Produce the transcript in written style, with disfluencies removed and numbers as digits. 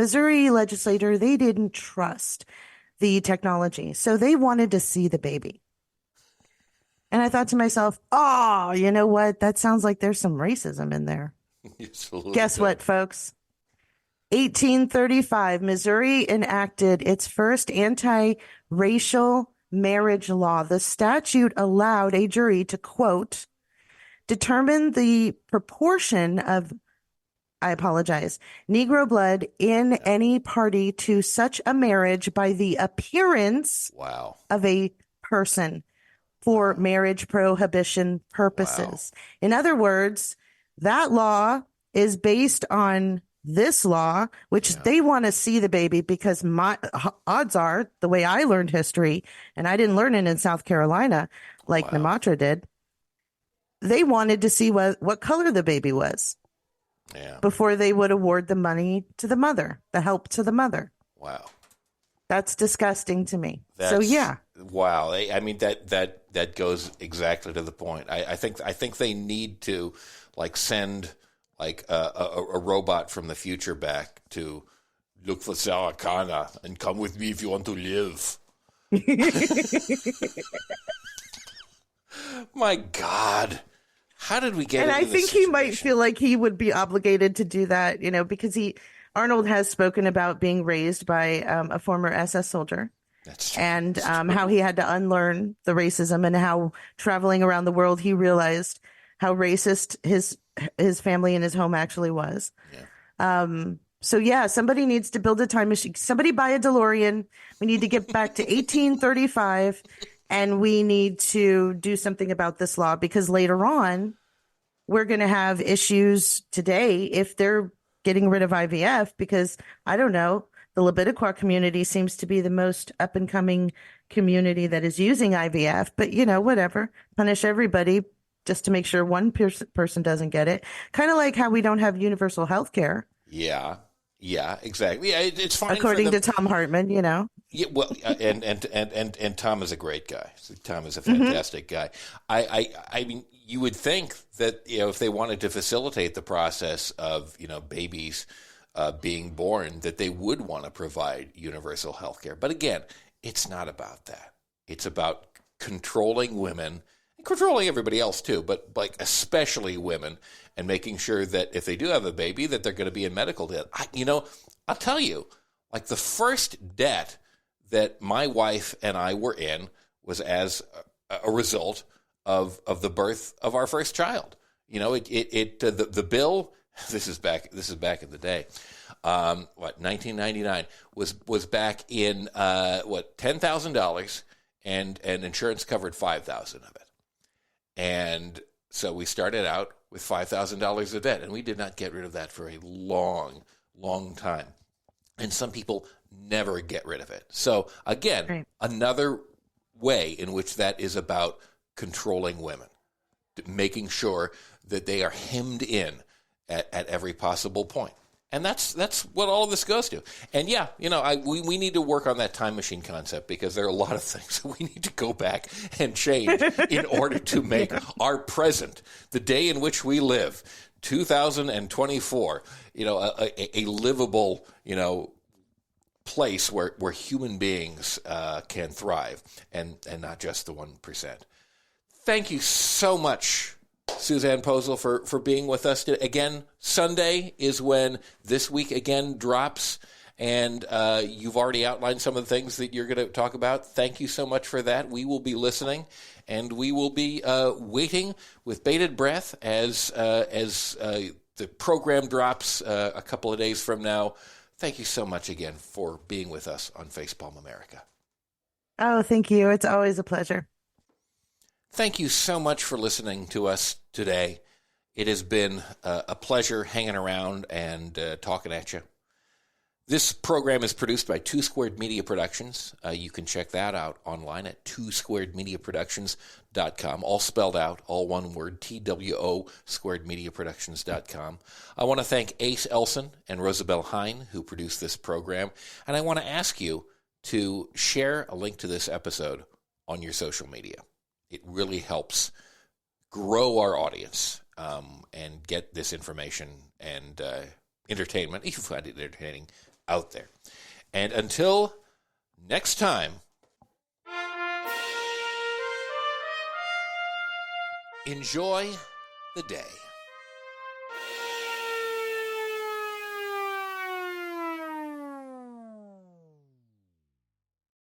Missouri legislator, they didn't trust the technology. So they wanted to see the baby. And I thought to myself, oh, you know what? That sounds like there's some racism in there. Guess what, folks? 1835, Missouri enacted its first anti-racial marriage law. The statute allowed a jury to, quote, determine the proportion of, I apologize, Negro blood in any party to such a marriage by the appearance of a person for marriage prohibition purposes. In other words, that law is based on this law, which they want to see the baby because my odds are, the way I learned history, and I didn't learn it in South Carolina like Namatra did, they wanted to see what color the baby was before they would award the money to the mother, the help to the mother. Wow. That's disgusting to me. Wow. I mean, that goes exactly to the point. I think they need to send a robot from the future back to look for Sarah Connor and come with me if you want to live. My God. How did we get into this? And I think he might feel like he would be obligated to do that, because Arnold has spoken about being raised by a former SS soldier. That's true. And how he had to unlearn the racism, and how traveling around the world he realized how racist his family and his home actually was. Somebody needs to build a time machine. Somebody buy a DeLorean. We need to get back to 1835, and we need to do something about this law, because later on we're going to have issues today if they're getting rid of IVF, because I don't know, the Labitiqua community seems to be the most up and coming community that is using IVF, but whatever, punish everybody just to make sure one person doesn't get it. Kind of like how we don't have universal health care. Yeah, exactly. Yeah, it's fine. According to Tom Hartman, Yeah, well, and Tom is a great guy. Tom is a fantastic guy. I mean, you would think that if they wanted to facilitate the process of babies being born, that they would want to provide universal health care. But again, it's not about that. It's about controlling women, and controlling everybody else too, but especially women, and making sure that if they do have a baby, that they're going to be in medical debt. I'll tell you, the first debt that my wife and I were in was as a result of the birth of our first child. The bill. This is back in the day. 1999 was back in $10,000, and insurance covered $5,000 of it, and so we started out with $5,000 of debt, and we did not get rid of that for a long, long time. And some people never get rid of it. So again, another way in which that is about controlling women, making sure that they are hemmed in at every possible point. And that's what all of this goes to. And we need to work on that time machine concept, because there are a lot of things that we need to go back and change in order to make our present, the day in which we live, 2024, a livable, place where human beings can thrive, and not just the 1%. Thank you so much, Susanne Posel, for being with us today. Again, Sunday is when This Week Again drops, and you've already outlined some of the things that you're going to talk about. Thank you so much for that. We will be listening, and we will be waiting with bated breath as the program drops a couple of days from now. Thank you so much again for being with us on Facepalm America. Oh, thank you. It's always a pleasure. Thank you so much for listening to us today. It has been a pleasure hanging around and talking at you. This program is produced by Two Squared Media Productions. You can check that out online at twosquaredmediaproductions.com, all spelled out, all one word, TWO squaredmediaproductions.com. I want to thank Ace Elson and Rosabelle Hine, who produced this program, and I want to ask you to share a link to this episode on your social media. It really helps grow our audience and get this information and entertainment, if you find it entertaining, out there. And until next time, enjoy the day.